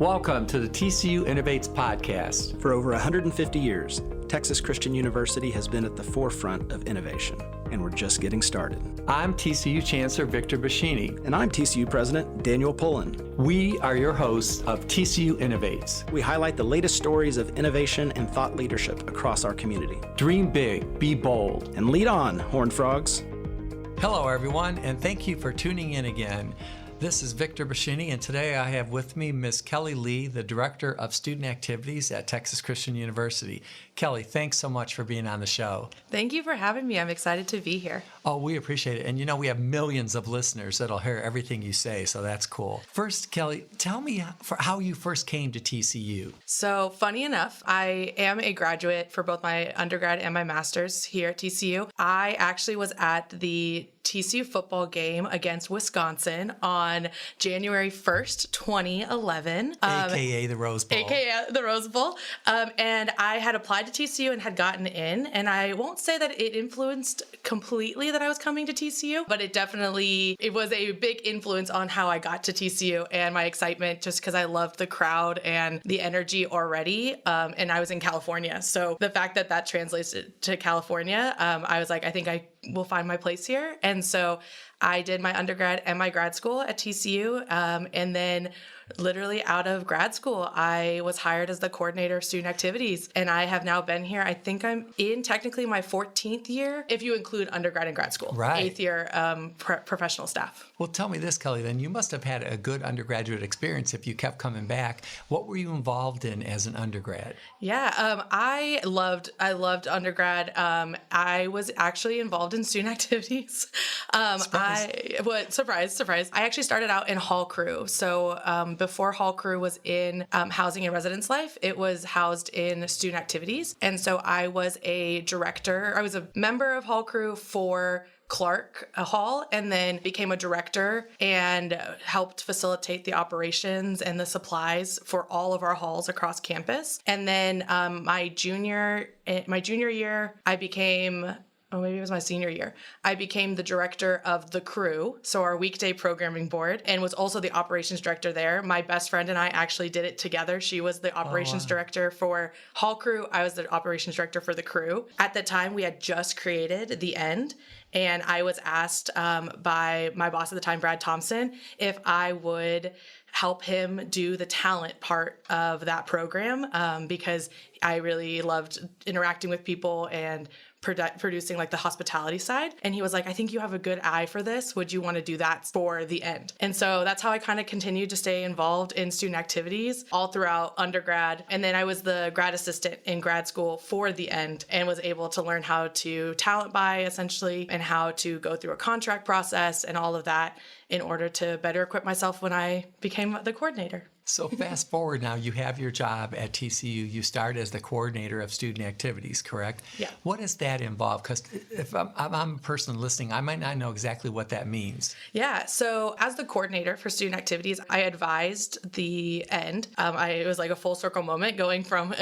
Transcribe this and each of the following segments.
Welcome to the TCU Innovates podcast. For over 150 years, Texas Christian University has been at the forefront of innovation, and we're just getting started. I'm TCU Chancellor Victor Boschini. And I'm TCU President Daniel Pullen. We are your hosts of TCU Innovates. We highlight the latest stories of innovation and thought leadership across our community. Dream big, be bold. And lead on, Horned Frogs. Hello, everyone, and thank you for tuning in again. This is Victor Boschini, and today I have with me Ms. Kelly Lee, the Director of Student Activities at Texas Christian University. Kelly, thanks so much for being on the show. Thank you for having me. I'm excited to be here. Oh, we appreciate it. And you know, we have millions of listeners that'll hear everything you say, so that's cool. First, Kelly, tell me how you first came to TCU. So, funny enough, I am a graduate for both my undergrad and my master's here at TCU. I actually was at the TCU football game against Wisconsin on January 1st, 2011. AKA the Rose Bowl. AKA the Rose Bowl. And I had applied to TCU and had gotten in. And I won't say that it influenced completely that I was coming to TCU, but it was a big influence on how I got to TCU and my excitement, just because I loved the crowd and the energy already. And I was in California. So the fact that that translates to California, I was like, I think I will find my place here. And so I did my undergrad and my grad school at TCU. And then literally out of grad school, I was hired as the coordinator of student activities. And I have now been here. I think I'm in technically my 14th year, if you include undergrad and grad school. Right. 8th year professional staff. Well, tell me this, Kelly, then you must have had a good undergraduate experience if you kept coming back. What were you involved in as an undergrad? Yeah, I loved undergrad. I was actually involved in student activities. Surprise. I actually started out in hall crew. So before hall crew was in housing and residence life, it was housed in student activities. And so I was a member of hall crew for Clark Hall, and then became a director and helped facilitate the operations and the supplies for all of our halls across campus. And then my junior year, maybe it was my senior year, I became the director of the crew, so our weekday programming board, and was also the operations director there. My best friend and I actually did it together. She was the operations director for hall crew. I was the operations director for the crew. At the time, we had just created The End, and I was asked by my boss at the time, Brad Thompson, if I would help him do the talent part of that program, because I really loved interacting with people and producing like the hospitality side. And he was like, I think you have a good eye for this. Would you want to do that for The End? And so that's how I kind of continued to stay involved in student activities all throughout undergrad. And then I was the grad assistant in grad school for The End and was able to learn how to talent buy essentially and how to go through a contract process and all of that in order to better equip myself when I became the coordinator. So fast forward now, you have your job at TCU. You start as the coordinator of student activities, correct? Yeah. What does that involve? Because if I'm a person listening, I might not know exactly what that means. Yeah. So as the coordinator for student activities, I advised The End. It was like a full circle moment going from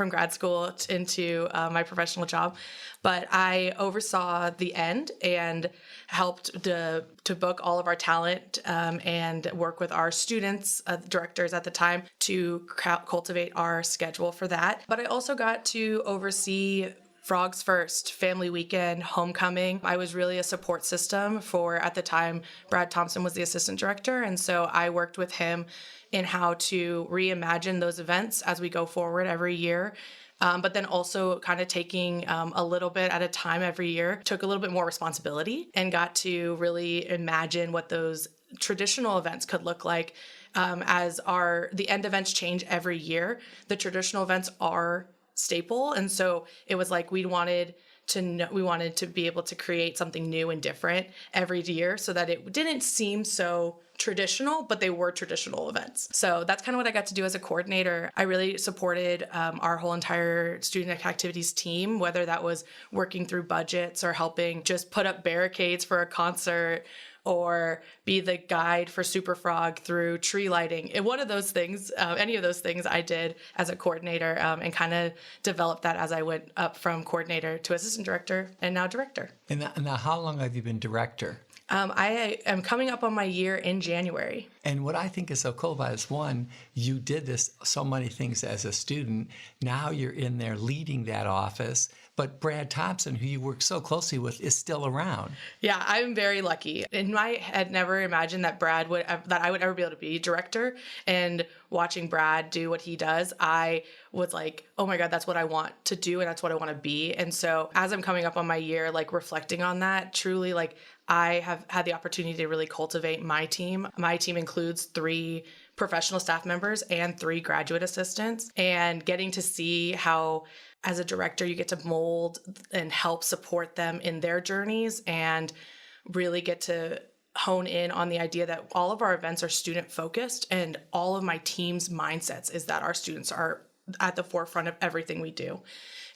grad school into my professional job. But I oversaw The End and helped to book all of our talent and work with our students, directors at the time, to cultivate our schedule for that. But I also got to oversee Frogs First, Family Weekend, Homecoming. I was really a support system for, at the time, Brad Thompson was the assistant director. And so I worked with him in how to reimagine those events as we go forward every year. But then also kind of taking a little bit at a time every year, took a little bit more responsibility and got to really imagine what those traditional events could look like. As the end events change every year, the traditional events are staple. And so it was like we wanted to be able to create something new and different every year so that it didn't seem so traditional, but they were traditional events. So that's kind of what I got to do as a coordinator. I really supported our whole entire student activities team, whether that was working through budgets or helping just put up barricades for a concert or be the guide for SuperFrog through tree lighting. And one of those things, any of those things I did as a coordinator and kind of developed that as I went up from coordinator to assistant director and now director. And now how long have you been director? I am coming up on my year in January. And what I think is so cool about it is, one, you did this so many things as a student. Now you're in there leading that office. But Brad Thompson, who you work so closely with, is still around. Yeah, I'm very lucky. In my head, never imagined that I would ever be able to be director. And watching Brad do what he does, I was like, oh my God, that's what I want to do, and that's what I want to be. And so as I'm coming up on my year, like reflecting on that, truly, like I have had the opportunity to really cultivate my team. My team includes 3 professional staff members and 3 graduate assistants, and getting to see how, as a director, you get to mold and help support them in their journeys and really get to hone in on the idea that all of our events are student focused, and all of my team's mindsets is that our students are at the forefront of everything we do.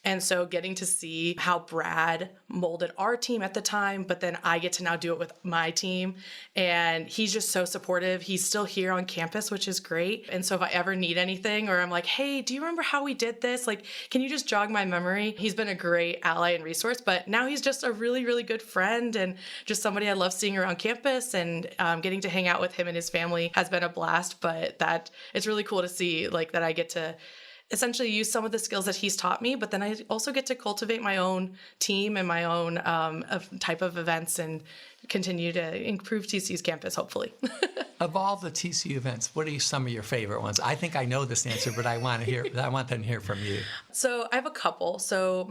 And so getting to see how Brad molded our team at the time, but then I get to now do it with my team. And he's just so supportive. He's still here on campus, which is great. And so if I ever need anything, or I'm like, hey, do you remember how we did this? Like, can you just jog my memory? He's been a great ally and resource, but now he's just a really, really good friend and just somebody I love seeing around campus, and getting to hang out with him and his family has been a blast. But that it's really cool to see, like, that I get to essentially use some of the skills that he's taught me, but then I also get to cultivate my own team and my own type of events and continue to improve TCU's campus, hopefully. Of all the TCU events, what are some of your favorite ones? I think I know this answer, but I want them to hear from you. So I have a couple. So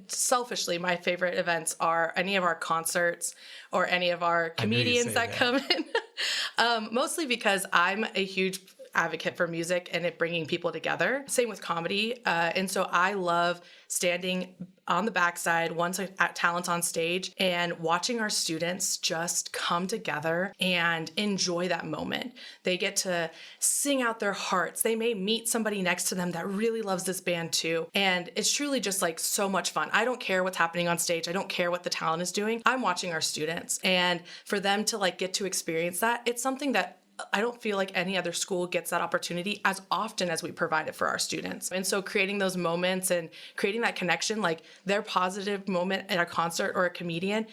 selfishly, my favorite events are any of our concerts or any of our comedians that come in. Mostly because I'm a huge advocate for music and it bringing people together. Same with comedy. And so I love standing on the backside once at talent on stage and watching our students just come together and enjoy that moment. They get to sing out their hearts. They may meet somebody next to them that really loves this band too. And it's truly just like so much fun. I don't care what's happening on stage. I don't care what the talent is doing. I'm watching our students, and for them to like get to experience that, it's something that I don't feel like any other school gets that opportunity as often as we provide it for our students. And so creating those moments and creating that connection, like their positive moment at a concert or a comedian,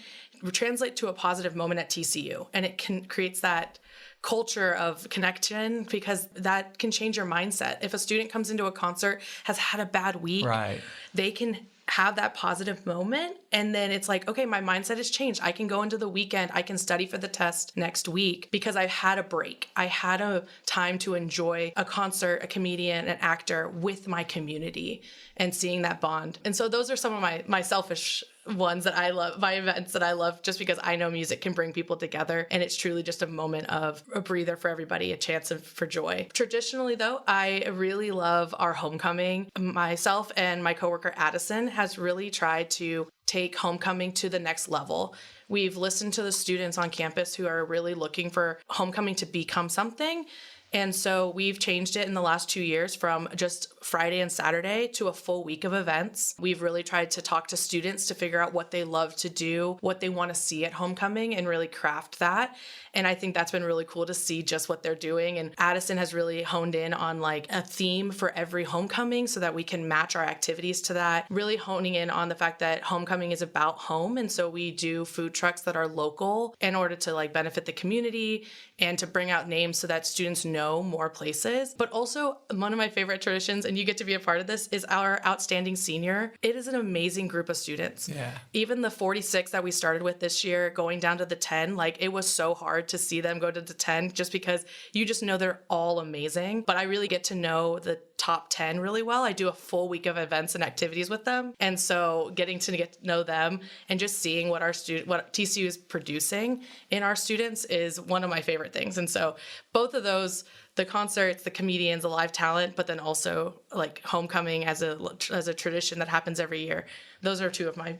translate to a positive moment at TCU. And it creates that culture of connection, because that can change your mindset. If a student comes into a concert, has had a bad week, right, they can have that positive moment, and then it's like, okay, my mindset has changed. I can go into the weekend, I can study for the test next week because I've had a break. I had a time to enjoy a concert, a comedian, an actor with my community, and seeing that bond. And so those are some of my selfish ones that I love, my events that I love, just because I know music can bring people together, and it's truly just a moment of a breather for everybody, a chance for joy. Traditionally though, I really love our homecoming. Myself and my coworker Addison has really tried to take homecoming to the next level. We've listened to the students on campus who are really looking for homecoming to become something. And so we've changed it in the last 2 years from just Friday and Saturday to a full week of events. We've really tried to talk to students to figure out what they love to do, what they want to see at homecoming, and really craft that. And I think that's been really cool to see just what they're doing. And Addison has really honed in on like a theme for every homecoming so that we can match our activities to that. Really honing in on the fact that homecoming is about home. And so we do food trucks that are local in order to like benefit the community and to bring out names so that students know more places. But also one of my favorite traditions, and you get to be a part of this, is our outstanding senior. It is an amazing group of students. Yeah. Even the 46 that we started with this year, going down to the 10, like it was so hard to see them go to the 10 just because you just know they're all amazing. But I really get to know the top 10 really well. I do a full week of events and activities with them. And so getting to get to know them and just seeing what what TCU is producing in our students is one of my favorite things. And so both of those, the concerts, the comedians, the live talent, but then also like homecoming as a tradition that happens every year. Those are two of my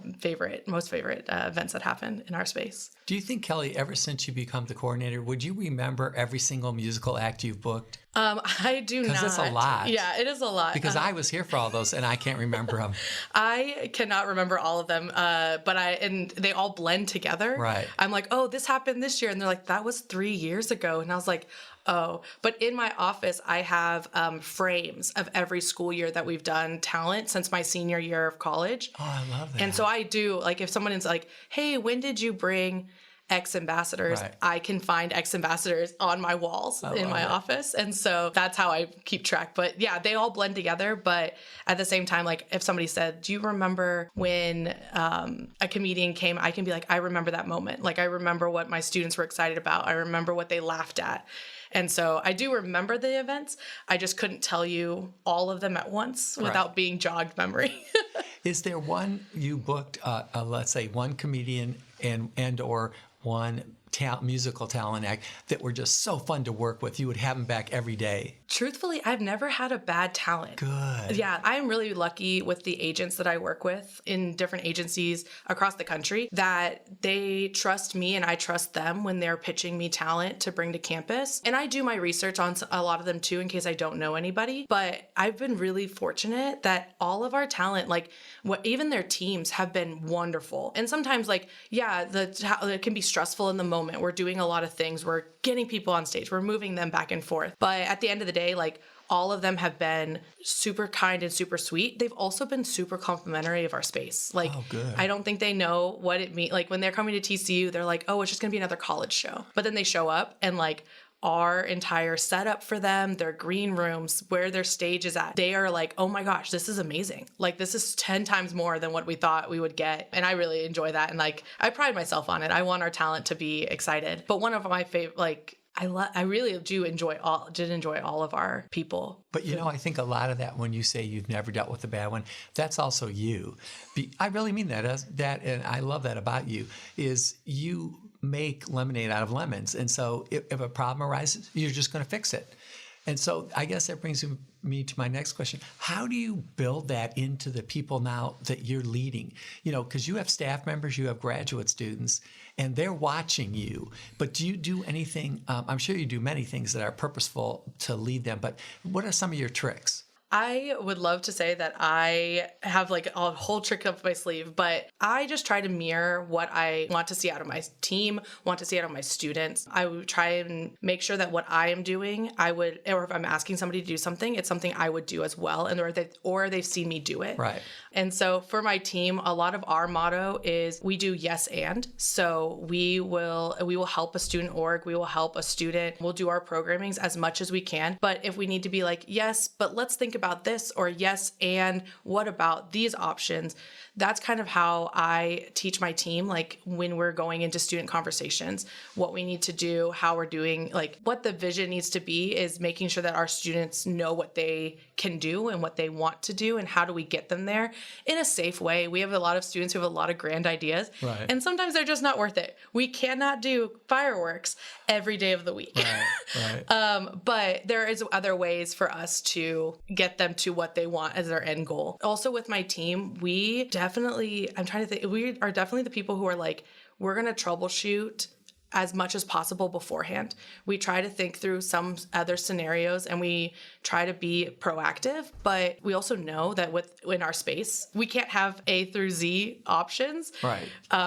most favorite events that happen in our space. Do you think, Kelly, ever since you become the coordinator, would you remember every single musical act you've booked? I do not. Because it's a lot. Yeah, it is a lot. Because I was here for all those and I can't remember them. I cannot remember all of them, and they all blend together. Right. I'm like, oh, this happened this year. And they're like, that was 3 years ago. And I was like, oh. But in my office, I have frames of every school year that we've done talent since my senior year of college. Oh, I love that. And so I do, like, if someone is like, hey, when did you bring X ambassadors, Right. I can find X ambassadors on my walls in my office. And so that's how I keep track. But yeah, they all blend together. But at the same time, like if somebody said, do you remember when a comedian came, I can be like, I remember that moment. Like I remember what my students were excited about. I remember what they laughed at. And so I do remember the events. I just couldn't tell you all of them at once without being jogged memory. Is there one you booked, let's say one comedian and or one musical talent act that were just so fun to work with? You would have them back every day. Truthfully, I've never had a bad talent. Good. Yeah, I'm really lucky with the agents that I work with in different agencies across the country that they trust me and I trust them when they're pitching me talent to bring to campus. And I do my research on a lot of them too in case I don't know anybody. But I've been really fortunate that all of our talent, like even their teams have been wonderful. And sometimes it can be stressful in the moment. We're doing a lot of things. We're getting people on stage. We're moving them back and forth. But at the end of the day, like all of them have been super kind and super sweet. They've also been super complimentary of our space. Like, good. I don't think they know what it means. Like when they're coming to TCU, they're like, oh, it's just going to be another college show. But then they show up and like our entire setup for them, their green rooms, where their stage is at, they are like, oh my gosh, this is amazing. Like this is 10 times more than what we thought we would get. And I really enjoy that. And like, I pride myself on it. I want our talent to be excited. But one of my favorite, like, I really did enjoy all of our people. But I think a lot of that, when you say you've never dealt with a bad one, that's also you. I really mean that, and I love that about you, is you make lemonade out of lemons. And so if a problem arises, you're just going to fix it. And so I guess that brings me to my next question. How do you build that into the people now that you're leading? Because you have staff members, you have graduate students, and they're watching you. But do you do anything? I'm sure you do many things that are purposeful to lead them, but what are some of your tricks? I would love to say that I have like a whole trick up my sleeve, but I just try to mirror what I want to see out of my team, want to see out of my students. I would try and make sure that what I am doing, or if I'm asking somebody to do something, it's something I would do as well, or they've seen me do it. Right. And so for my team, a lot of our motto is we do yes and. So we will help a student org, we will help a student, we'll do our programmings as much as we can. But if we need to be like, yes, but let's think about this, or yes, and what about these options? That's kind of how I teach my team, like when we're going into student conversations, what we need to do, how we're doing, like what the vision needs to be is making sure that our students know what they can do and what they want to do and how do we get them there in a safe way. We have a lot of students who have a lot of grand ideas, right, and sometimes they're just not worth it. We cannot do fireworks every day of the week. Right. But there is other ways for us to get them to what they want as their end goal. Also with my team, we are definitely the people who are like, we're going to troubleshoot as much as possible beforehand. We try to think through some other scenarios and we try to be proactive, but we also know that in our space, we can't have A through Z options. Right.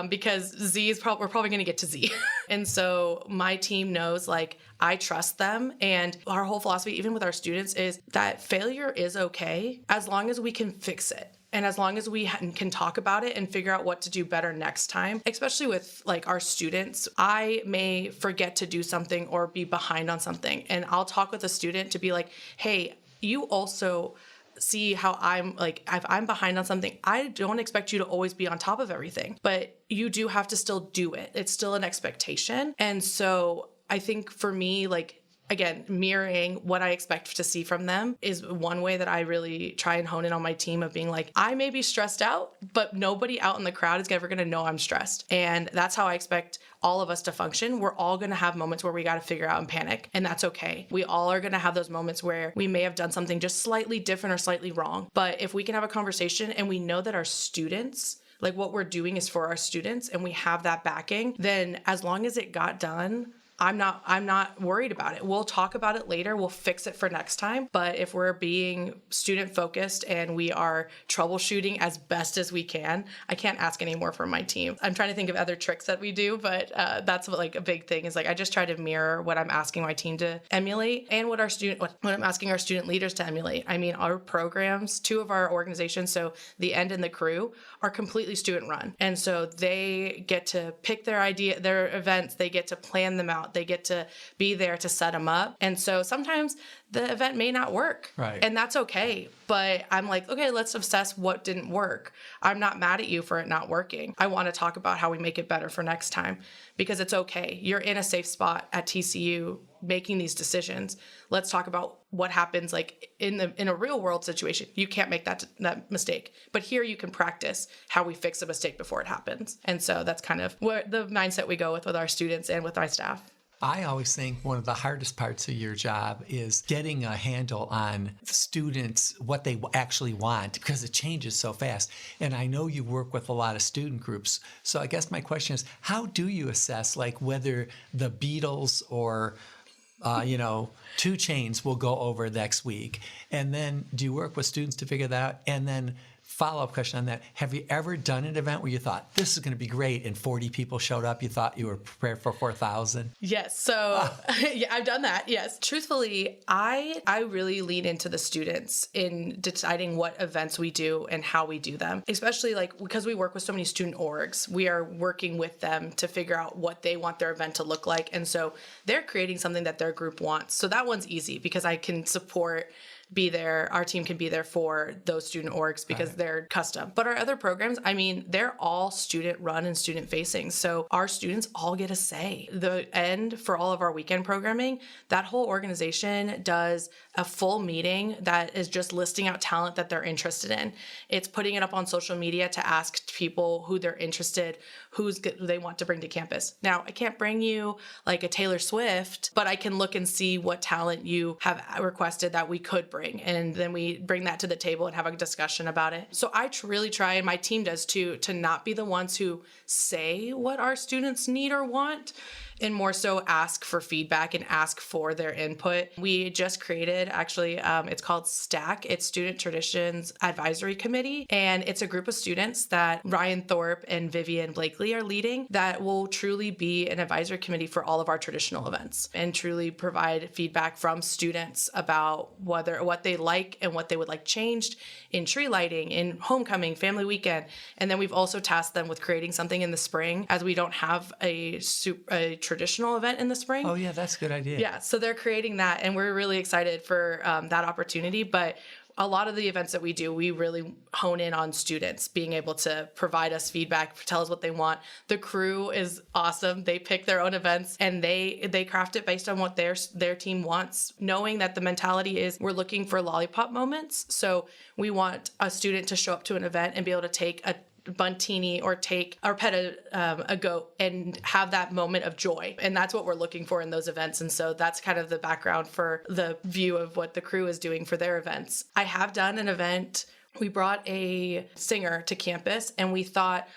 Because Z is we're probably going to get to Z. And so my team knows, like, I trust them. And our whole philosophy, even with our students, is that failure is okay as long as we can fix it. And as long as we can talk about it and figure out what to do better next time, especially with like our students, I may forget to do something or be behind on something. And I'll talk with a student to be like, hey, you also see how I'm like, if I'm behind on something, I don't expect you to always be on top of everything, but you do have to still do it. It's still an expectation. And so I think for me, like, again, mirroring what I expect to see from them is one way that I really try and hone in on my team of being like, I may be stressed out, but nobody out in the crowd is ever going to know I'm stressed. And that's how I expect all of us to function. We're all going to have moments where we got to figure out and panic, and that's okay. We all are going to have those moments where we may have done something just slightly different or slightly wrong. But if we can have a conversation and we know that our students, like what we're doing is for our students, and we have that backing, then as long as it got done, I'm not worried about it. We'll talk about it later. We'll fix it for next time. But if we're being student focused and we are troubleshooting as best as we can, I can't ask any more from my team. I'm trying to think of other tricks that we do, but that's what, like, a big thing is, like, I just try to mirror what I'm asking my team to emulate and what I'm asking our student leaders to emulate. I mean, our programs, 2 of our organizations, so the End and the Crew, are completely student run. And so they get to pick their events, they get to plan them out, they get to be there to set them up. And so sometimes the event may not work. Right. And that's okay. But I'm like, okay, let's assess what didn't work. I'm not mad at you for it not working. I want to talk about how we make it better for next time, because it's okay. You're in a safe spot at TCU making these decisions. Let's talk about what happens, like, in a real world situation. You can't make that mistake, but here you can practice how we fix a mistake before it happens. And so that's kind of what the mindset we go with our students and with our staff. I always think one of the hardest parts of your job is getting a handle on students, what they actually want, because it changes so fast. And I know you work with a lot of student groups. So I guess my question is, how do you assess, like, whether the Beatles or 2 Chainz will go over next week? And then do you work with students to figure that out? And then follow-up question on that. Have you ever done an event where you thought, this is going to be great, and 40 people showed up? You thought you were prepared for 4,000? Yes. So yeah, I've done that. Yes. Truthfully, I really lean into the students in deciding what events we do and how we do them, especially, like, because we work with so many student orgs, we are working with them to figure out what they want their event to look like. And so they're creating something that their group wants. So that one's easy because I can be there. Our team can be there for those student orgs because they're custom. But our other programs, I mean, they're all student run and student facing. So our students all get a say. The End, for all of our weekend programming, that whole organization does a full meeting that is just listing out talent that they're interested in. It's putting it up on social media to ask people who they're interested, who they want to bring to campus. Now, I can't bring you like a Taylor Swift, but I can look and see what talent you have requested that we could bring. And then we bring that to the table and have a discussion about it. So I really try, and my team does too, to not be the ones who say what our students need or want, and more so ask for feedback and ask for their input. We just created, actually, it's called STAC. It's Student Traditions Advisory Committee. And it's a group of students that Ryan Thorpe and Vivian Blakely are leading that will truly be an advisory committee for all of our traditional events and truly provide feedback from students about what they like and what they would like changed in tree lighting, in homecoming, family weekend. And then we've also tasked them with creating something in the spring, as we don't have a traditional event in the spring. Oh yeah, that's a good idea. Yeah, so they're creating that, and we're really excited for that opportunity. But a lot of the events that we do, we really hone in on students being able to provide us feedback, tell us what they want. The crew is awesome. They pick their own events and they craft it based on what their team wants, knowing that the mentality is we're looking for lollipop moments. So we want a student to show up to an event and be able to take a buntini or pet a goat and have that moment of joy. And that's what we're looking for in those events. And so that's kind of the background for the view of what the crew is doing for their events. I have done an event. We brought a singer to campus and we thought,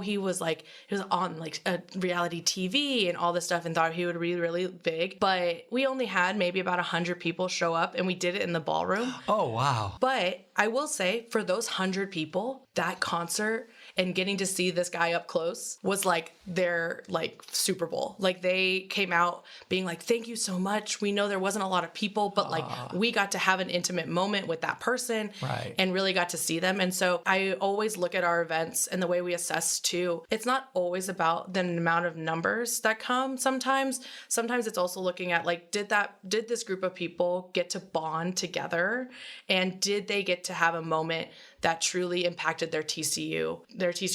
he was on like a reality TV and all this stuff, and thought he would be really big. But we only had maybe about 100 people show up, and we did it in the ballroom. Oh, wow. But I will say, for those 100 people, that concert and getting to see this guy up close was like their Super Bowl. Like, they came out being like, thank you so much. We know there wasn't a lot of people, but we got to have an intimate moment with that person and really got to see them. And so I always look at our events and the way we assess too. It's not always about the amount of numbers that come. Sometimes it's also looking at did this group of people get to bond together, and did they get to have a moment that truly impacted their TCU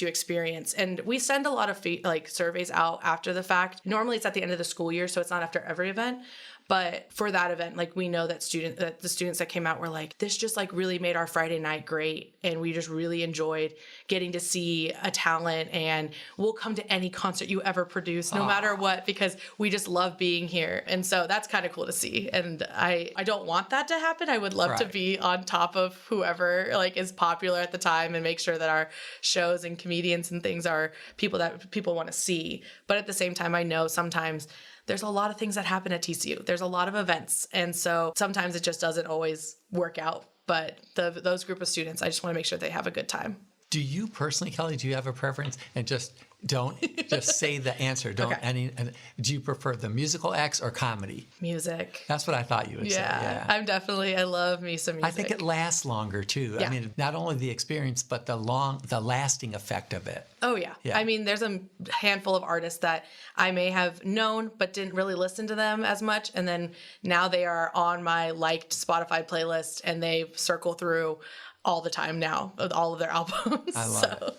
experience. And we send a lot of surveys out after the fact. Normally it's at the end of the school year, so it's not after every event. But for that event, we know that the students that came out were like, this just really made our Friday night great. And we just really enjoyed getting to see a talent, and we'll come to any concert you ever produce, no matter what, because we just love being here. And so that's kind of cool to see. And I don't want that to happen. I would love to be on top of whoever is popular at the time and make sure that our shows and comedians and things are people that people want to see. But at the same time, I know sometimes there's a lot of things that happen at TCU. There's a lot of events. And so sometimes it just doesn't always work out. But those group of students, I just want to make sure they have a good time. Do you personally, Kelly, do you have a preference? And just don't just say the answer. Don't Okay. Do you prefer the musical acts or comedy? Music. That's what I thought you would say. Yeah. I love me some music. I think it lasts longer too. Yeah. I mean, not only the experience, but the lasting effect of it. Oh, yeah. Yeah. I mean, there's a handful of artists that I may have known, but didn't really listen to them as much. And then now they are on my liked Spotify playlist and they circle through all the time now with all of their albums. I love it.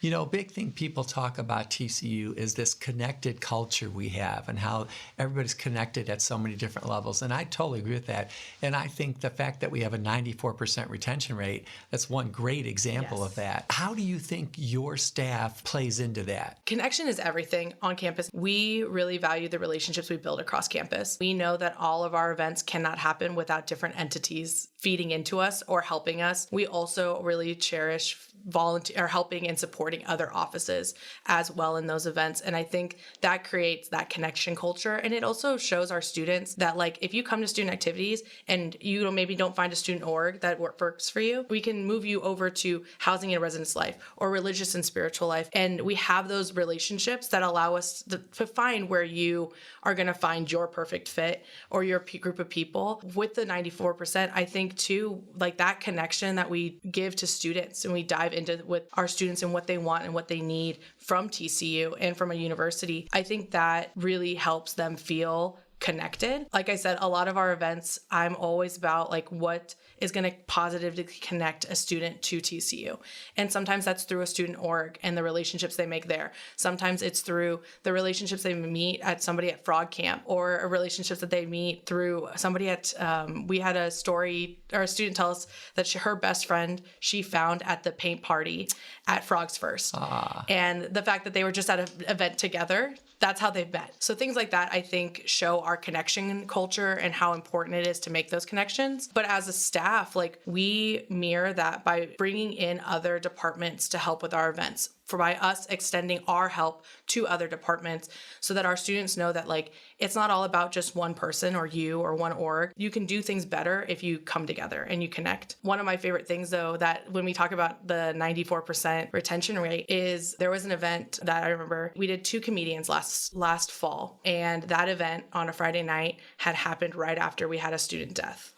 You know, a big thing people talk about TCU is this connected culture we have and how everybody's connected at so many different levels. And I totally agree with that. And I think the fact that we have a 94% retention rate, that's one great example Yes. of that. How do you think your staff plays into that? Connection is everything on campus. We really value the relationships we build across campus. We know that all of our events cannot happen without different entities feeding into us or helping us. We also really cherish volunteer or helping and supporting other offices as well in those events. And I think that creates that connection culture. And it also shows our students that, like, if you come to student activities and you maybe don't find a student org that works for you, we can move you over to housing and residence life or religious and spiritual life. And we have those relationships that allow us to find where you are going to find your perfect fit or your group of people. With the 94%, I think too, like that connection that we give to students and we dive into with our students and what they want and what they need from TCU and from a university, I think that really helps them feel connected. Like I said, a lot of our events, I'm always about like what is going to positively connect a student to TCU. And sometimes that's through a student org and the relationships they make there. Sometimes it's through the relationships they meet at somebody at Frog Camp or a relationships that they meet through somebody at, we had a story or a student tell us that her best friend she found at the paint party at Frogs First. And the fact that they were just at an event together, that's how they've met. So things like that, I think, show our connection culture and how important it is to make those connections. But as a staff, like we mirror that by bringing in other departments to help with our events. For by us extending our help to other departments so that our students know that like it's not all about just one person or you or one org. You can do things better if you come together and you connect. One of my favorite things though, that when we talk about the 94% retention rate is there was an event that I remember we did 2 comedians last fall, and that event on a Friday night had happened right after we had a student death.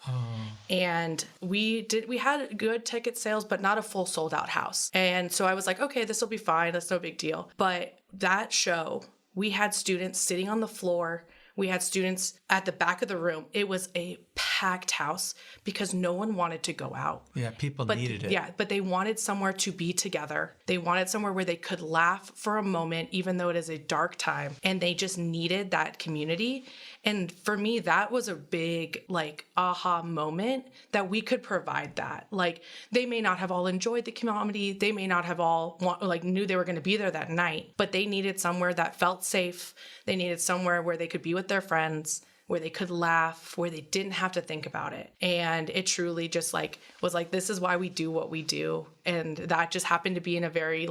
And we had good ticket sales, but not a full sold out house. And so I was like, okay, this will be fine. That's no big deal. But that show, we had students sitting on the floor. We had students at the back of the room. It was a packed house because no one wanted to go out. Yeah, people needed it. Yeah, but they wanted somewhere to be together. They wanted somewhere where they could laugh for a moment, even though it is a dark time. And they just needed that community. And for me, that was a big, like, aha moment that we could provide that. Like, they may not have all enjoyed the comedy. They may not have all, knew they were going to be there that night. But they needed somewhere that felt safe. They needed somewhere where they could be with their friends, where they could laugh, where they didn't have to think about it. And it truly just was like, this is why we do what we do. And that just happened to be in a very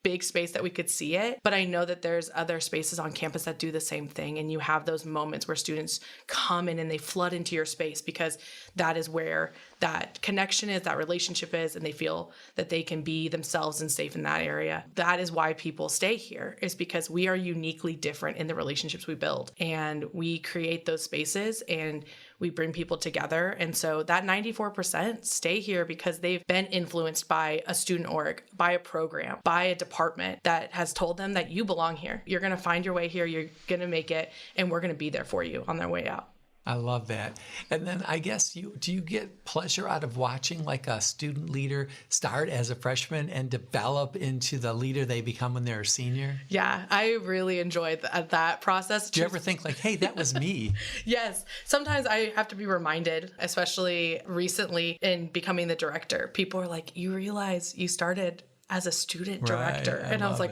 big space that we could see it. But I know that there's other spaces on campus that do the same thing. And you have those moments where students come in and they flood into your space because that is where that connection is, that relationship is, and they feel that they can be themselves and safe in that area. That is why people stay here, is because we are uniquely different in the relationships we build. And we create those spaces and we bring people together. And so that 94% stay here because they've been influenced by a student org, by a program, by a department that has told them that you belong here. You're going to find your way here. You're going to make it. And we're going to be there for you on their way out. I love that. And then I guess do you get pleasure out of watching like a student leader start as a freshman and develop into the leader they become when they're a senior? Yeah, I really enjoyed that process. Do you ever think like, hey, that was me? Yes. Sometimes I have to be reminded, especially recently in becoming the director. People are like, you realize you started as a student director. Right, and I was like,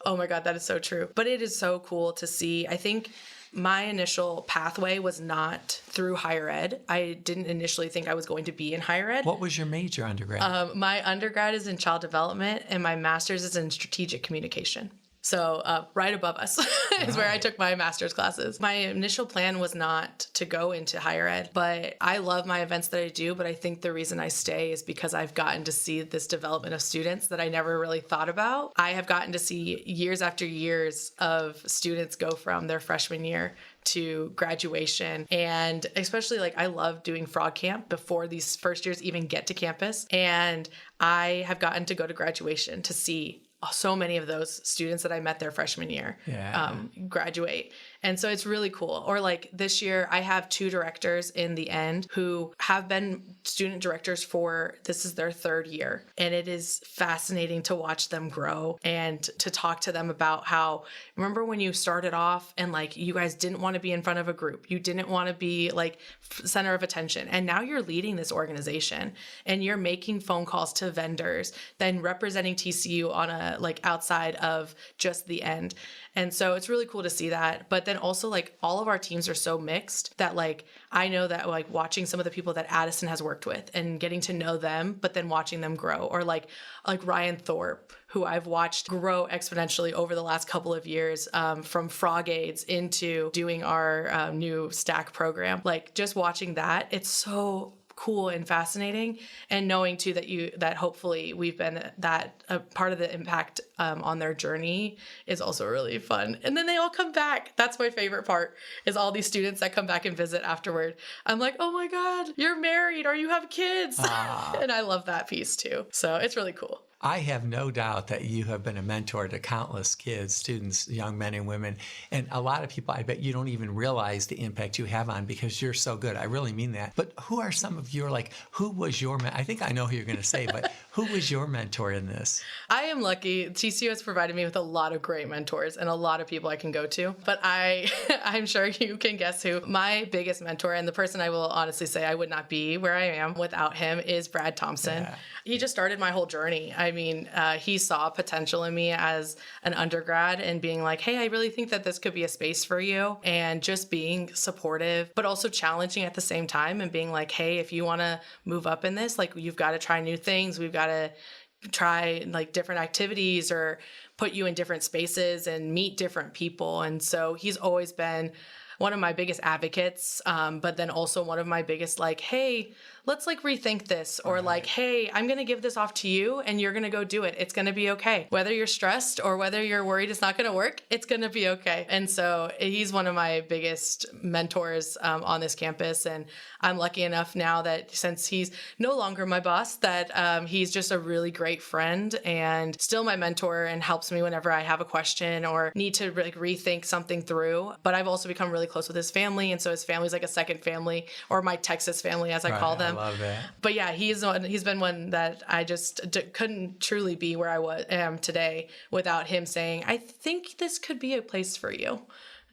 oh my God, that is so true. But it is so cool to see. I think my initial pathway was not through higher ed. I didn't initially think I was going to be in higher ed. What was your major undergrad? My undergrad is in child development and my master's is in strategic communication. So right above us is where I took my master's classes. My initial plan was not to go into higher ed, but I love my events that I do. But I think the reason I stay is because I've gotten to see this development of students that I never really thought about. I have gotten to see years after years of students go from their freshman year to graduation. And especially like I love doing Frog Camp before these first years even get to campus. And I have gotten to go to graduation to see so many of those students that I met their freshman year graduate. And so it's really cool. Or like this year, I have 2 directors in the end who have been student directors for, this is their 3rd year. And it is fascinating to watch them grow and to talk to them about how, remember when you started off and like you guys didn't want to be in front of a group, you didn't want to be like center of attention. And now you're leading this organization and you're making phone calls to vendors, then representing TCU on a like outside of just the end. And so it's really cool to see that. But then also like all of our teams are so mixed that like I know that like watching some of the people that Addison has worked with and getting to know them, but then watching them grow, or like Ryan Thorpe, who I've watched grow exponentially over the last couple of years, from Frog Aids into doing our new stack program. Like just watching that, it's so cool and fascinating, and knowing too that hopefully we've been that part of the impact on their journey is also really fun. And then they all come back. That's my favorite part, is all these students that come back and visit afterward. I'm like, oh my God, you're married or you have kids. And I love that piece too. So it's really cool. I have no doubt that you have been a mentor to countless kids, students, young men and women. And a lot of people, I bet you don't even realize the impact you have on because you're so good. I really mean that. But who are some of your, like, who was your, I think I know who you're going to say, but who was your mentor in this? I am lucky. TCU has provided me with a lot of great mentors and a lot of people I can go to. But I'm sure you can guess who my biggest mentor, and the person I will honestly say I would not be where I am without him, is Brad Thompson. Yeah. He just started my whole journey. I mean, he saw potential in me as an undergrad and being like, hey, I really think that this could be a space for you, and just being supportive, but also challenging at the same time, and being like, hey, if you want to move up in this, like, you've got to try new things. We've got to try like different activities or put you in different spaces and meet different people. And so he's always been one of my biggest advocates, but then also one of my biggest like, hey, let's like rethink this, or like, hey, I'm going to give this off to you and you're going to go do it. It's going to be okay. Whether you're stressed or whether you're worried it's not going to work, it's going to be okay. And so he's one of my biggest mentors on this campus. And I'm lucky enough now that since he's no longer my boss, that he's just a really great friend and still my mentor and helps me whenever I have a question or need to like rethink something through. But I've also become really close with his family. And so his family's like a second family, or my Texas family, as I call them. I love that. But yeah, he's been one that I just couldn't truly be where I am today without him saying, I think this could be a place for you.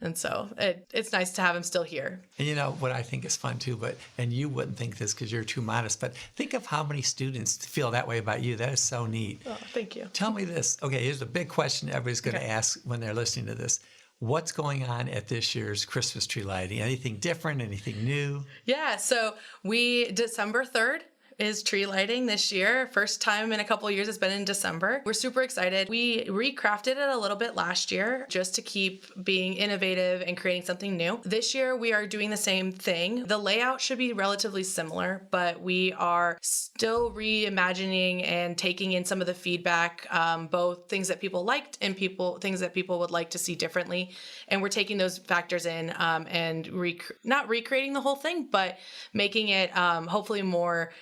And so it's nice to have him still here. And you know what I think is fun too, and you wouldn't think this because you're too modest, but think of how many students feel that way about you. That is so neat. Oh, thank you. Tell me this. Okay, here's a big question everybody's going to ask when they're listening to this. What's going on at this year's Christmas tree lighting? Anything different? Anything new? Yeah, so December 3rd is tree lighting this year. First time in a couple of years it's been in December. We're super excited. We recrafted it a little bit last year just to keep being innovative and creating something new. This year we are doing the same thing. The layout should be relatively similar, but we are still reimagining and taking in some of the feedback, both things that people liked and things that people would like to see differently. And we're taking those factors in and not recreating the whole thing, but making it hopefully more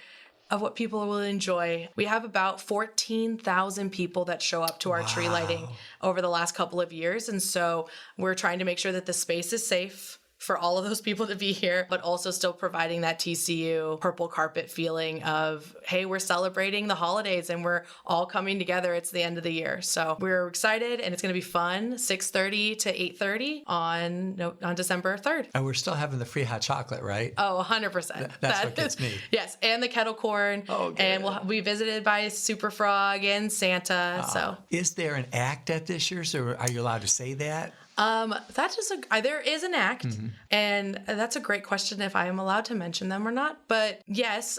of what people will enjoy. We have about 14,000 people that show up to our tree lighting over the last couple of years. And so we're trying to make sure that the space is safe for all of those people to be here, but also still providing that TCU purple carpet feeling of, hey, we're celebrating the holidays and we're all coming together. It's the end of the year. So we're excited, and it's going to be fun. 6:30 to 8:30 on December 3rd. And we're still having the free hot chocolate, right? Oh, 100%. That's what gets me. Yes, and the kettle corn. Oh, good. And we'll be visited by SuperFrog and Santa. So, is there an act at this year's, or are you allowed to say that? There is an act, and that's a great question if I am allowed to mention them or not. But yes,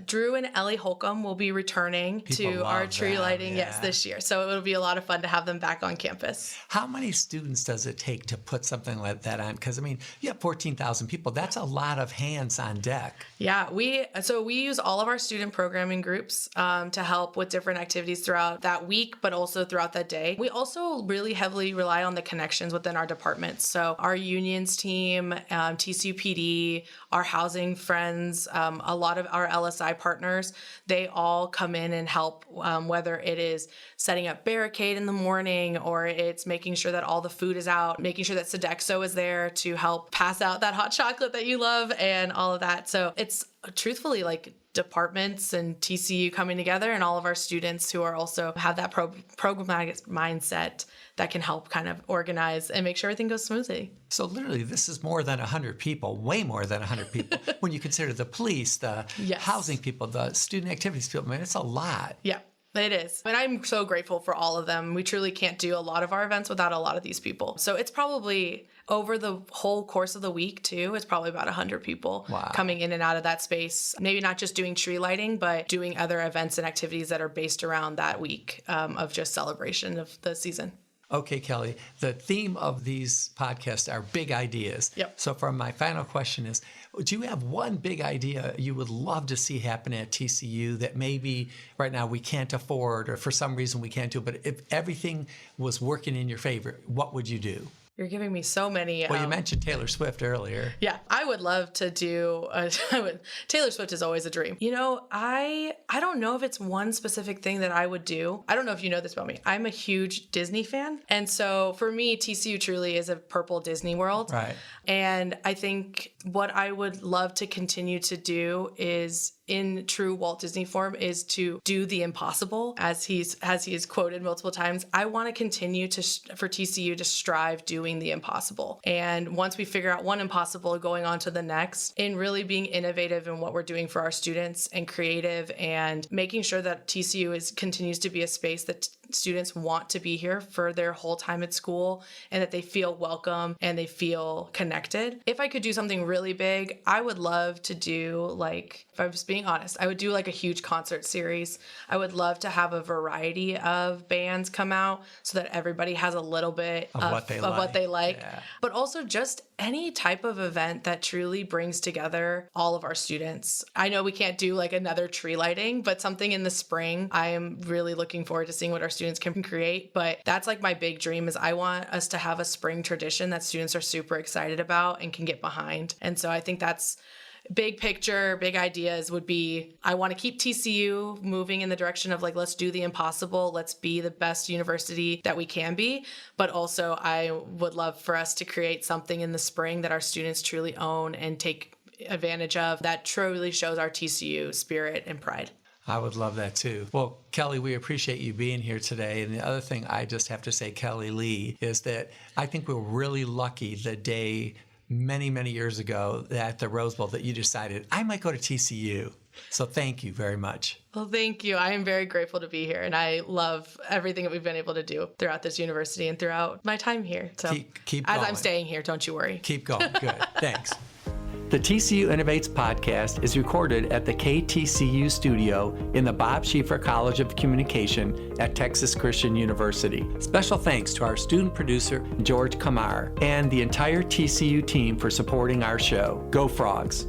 Drew and Ellie Holcomb will be returning to our tree lighting this year. So it will be a lot of fun to have them back on campus. How many students does it take to put something like that on? Because, I mean, you have 14,000 people. That's a lot of hands on deck. Yeah, we use all of our student programming groups to help with different activities throughout that week, but also throughout that day. We also really heavily rely on the connections within our departments. So our unions team, TCU PD, our housing friends, a lot of our LSI partners, they all come in and help, whether it is setting up barricade in the morning or it's making sure that all the food is out, making sure that Sodexo is there to help pass out that hot chocolate that you love and all of that. So it's truthfully like departments and TCU coming together and all of our students who are also have that programmatic mindset that can help kind of organize and make sure everything goes smoothly. So literally, this is more than 100 people, way more than 100 people. When you consider the police, the housing people, the student activities people, man, it's a lot. Yeah. It is. And I'm so grateful for all of them. We truly can't do a lot of our events without a lot of these people. So it's probably over the whole course of the week, too, it's probably about 100 people coming in and out of that space. Maybe not just doing tree lighting, but doing other events and activities that are based around that week of just celebration of the season. Okay, Kelly, the theme of these podcasts are big ideas. Yep. So for my final question is, do you have one big idea you would love to see happen at TCU that maybe right now we can't afford or for some reason we can't do, but if everything was working in your favor, what would you do? You're giving me so many. Well, you mentioned Taylor Swift earlier. Yeah, I would love to do. Taylor Swift is always a dream. You know, I don't know if it's one specific thing that I would do. I don't know if you know this about me. I'm a huge Disney fan, and so for me, TCU truly is a purple Disney World. Right. And I think what I would love to continue to do is, in true Walt Disney form, is to do the impossible, as he is quoted multiple times. I want to continue for TCU to strive doing the impossible. And once we figure out one impossible, going on to the next, in really being innovative in what we're doing for our students and creative and making sure that TCU continues to be a space that students want to be here for their whole time at school and that they feel welcome and they feel connected. If I could do something really big, I would love to do, like, if I was being honest, I would do like a huge concert series. I would love to have a variety of bands come out so that everybody has a little bit of what they like. Yeah. But also just any type of event that truly brings together all of our students. I know we can't do like another tree lighting, but something in the spring. I am really looking forward to seeing what our students can create. But that's like my big dream, is I want us to have a spring tradition that students are super excited about and can get behind. And so I think that's big picture, big ideas would be, I want to keep TCU moving in the direction of like, let's do the impossible. Let's be the best university that we can be. But also I would love for us to create something in the spring that our students truly own and take advantage of, that truly shows our TCU spirit and pride. I would love that too. Well, Kelly, we appreciate you being here today. And the other thing I just have to say, Kelly Lee, is that I think we're really lucky the day many, many years ago at the Rose Bowl that you decided, I might go to TCU. So thank you very much. Well, thank you. I am very grateful to be here, and I love everything that we've been able to do throughout this university and throughout my time here. So keep going. As I'm staying here, don't you worry. Keep going. Good. Thanks. The TCU Innovates podcast is recorded at the KTCU studio in the Bob Schieffer College of Communication at Texas Christian University. Special thanks to our student producer, George Kamar, and the entire TCU team for supporting our show. Go Frogs!